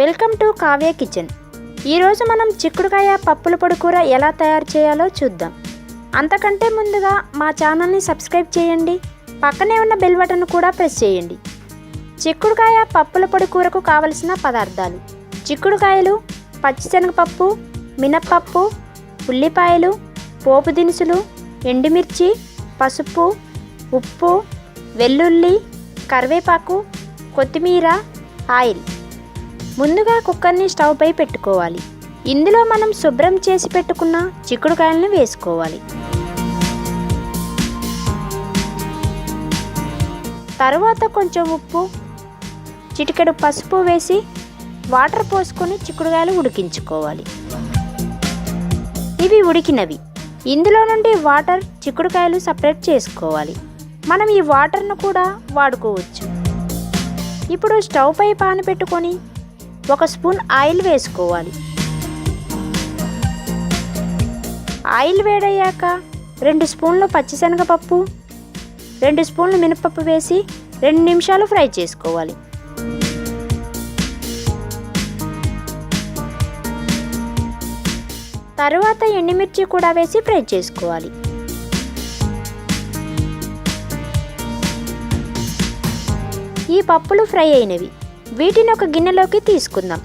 Welcome to Kavya kitchen. ఈరోజు మనం చిక్కుడుకాయ పప్పుల పొడి కూర ఎలా తయారు చేయాలో చూద్దాం. అంతకంటే ముందుగా మా ఛానల్ని సబ్స్క్రైబ్ చేయండి, పక్కనే ఉన్న బెల్ బటన్ కూడా ప్రెస్ చేయండి. చిక్కుడుకాయ పప్పుల పొడి కూరకు కావలసిన పదార్థాలు: చిక్కుడుకాయలు, పచ్చిశనగపప్పు, మినప్పప్పు, ఉల్లిపాయలు, పోపు దినుసులు, ఎండుమిర్చి, పసుపు, ఉప్పు, వెల్లుల్లి, కరివేపాకు, కొత్తిమీర, ఆయిల్. ముందుగా కుక్కర్ని స్టవ్ పై పెట్టుకోవాలి. ఇందులో మనం శుభ్రం చేసి పెట్టుకున్న చిక్కుడుకాయలను వేసుకోవాలి. తరువాత కొంచెం ఉప్పు, చిటికెడు పసుపు వేసి వాటర్ పోసుకొని చిక్కుడుకాయలు ఉడికించుకోవాలి. ఇవి ఉడికినవి. ఇందులో నుండి వాటర్, చిక్కుడుకాయలు సపరేట్ చేసుకోవాలి. మనం ఈ వాటర్ను కూడా వాడుకోవచ్చు. ఇప్పుడు స్టవ్ పై పాన్ పెట్టుకొని 1 స్పూన్ ఆయిల్ వేసుకోవాలి. ఆయిల్ వేడయ్యాక 2 స్పూన్లు పచ్చిశనగపప్పు, 2 స్పూన్లు మినపప్పు వేసి 2 నిమిషాలు ఫ్రై చేసుకోవాలి. తరువాత ఎండుమిర్చి కూడా వేసి ఫ్రై చేసుకోవాలి. ఈ పప్పులు ఫ్రై అయినవి. వీటిని ఒక గిన్నెలోకి తీసుకుందాం.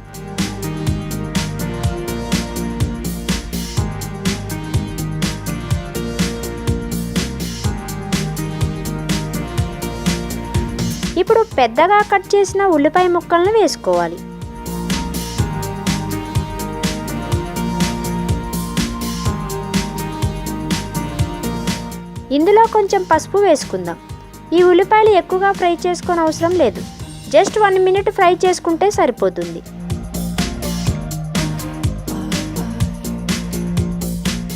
ఇప్పుడు పెద్దగా కట్ చేసిన ఉల్లిపాయ ముక్కలను వేసుకోవాలి. ఇందులో కొంచెం పసుపు వేసుకుందాం. ఈ ఉల్లిపాయలు ఎక్కువగా ఫ్రై చేసుకోని అవసరం లేదు. జస్ట్ 1 మినిట్ ఫ్రై చేసుకుంటే సరిపోతుంది.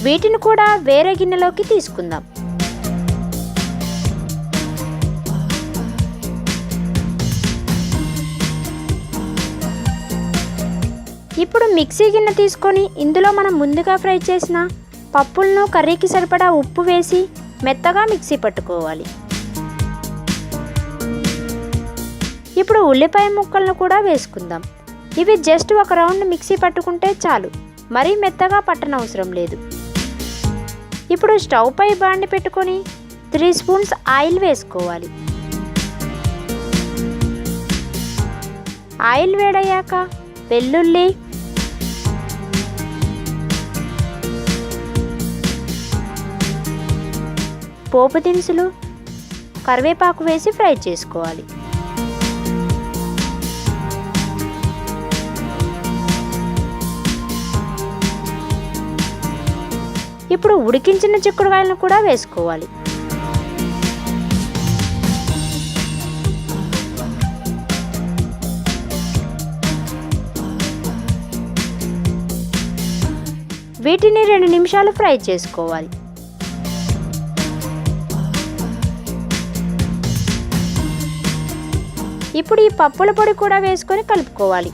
వీటిని కూడా వేరే గిన్నెలోకి తీసుకుందాం. ఇప్పుడు మిక్సీ గిన్నె తీసుకొని ఇందులో మనం ముందుగా ఫ్రై చేసిన పప్పులను, కర్రీకి సరిపడా ఉప్పు వేసి మెత్తగా మిక్సీ పట్టుకోవాలి. ఇప్పుడు ఉల్లిపాయ ముక్కలను కూడా వేసుకుందాం. ఇవి జస్ట్ 1 రౌండ్ మిక్సీ పట్టుకుంటే చాలు, మరీ మెత్తగా పట్టనవసరం లేదు. ఇప్పుడు స్టవ్ పై బాండి పెట్టుకొని 3 స్పూన్స్ ఆయిల్ వేసుకోవాలి. ఆయిల్ వేడయ్యాక వెల్లుల్లి, పోపు దినుసులు, కరివేపాకు వేసి ఫ్రై చేసుకోవాలి. ఇప్పుడు ఉడికించిన చిక్కుడుకాయలను కూడా వేసుకోవాలి. వీటిని 2 నిమిషాలు ఫ్రై చేసుకోవాలి. ఇప్పుడు ఈ పప్పుల పొడి కూడా వేసుకొని కలుపుకోవాలి.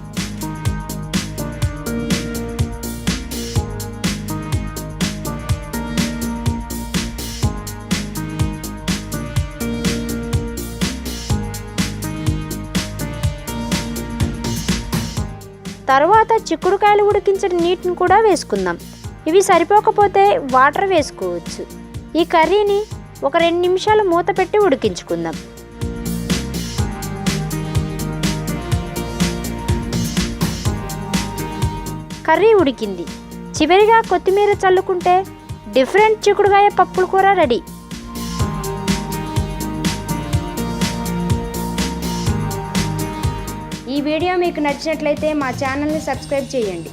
తరువాత చిక్కుడుకాయలు ఉడికించిన నీటిని కూడా వేసుకుందాం. ఇవి సరిపోకపోతే వాటర్ వేసుకోవచ్చు. ఈ కర్రీని ఒక 2 నిమిషాలు మూత పెట్టి ఉడికించుకుందాం. కర్రీ ఉడికింది. చివరిగా కొత్తిమీర చల్లుకుంటే డిఫరెంట్ చిక్కుడుకాయ పప్పుల కూర రెడీ. ఈ వీడియో మీకు నచ్చినట్లయితే మా ఛానల్ని సబ్స్క్రైబ్ చేయండి.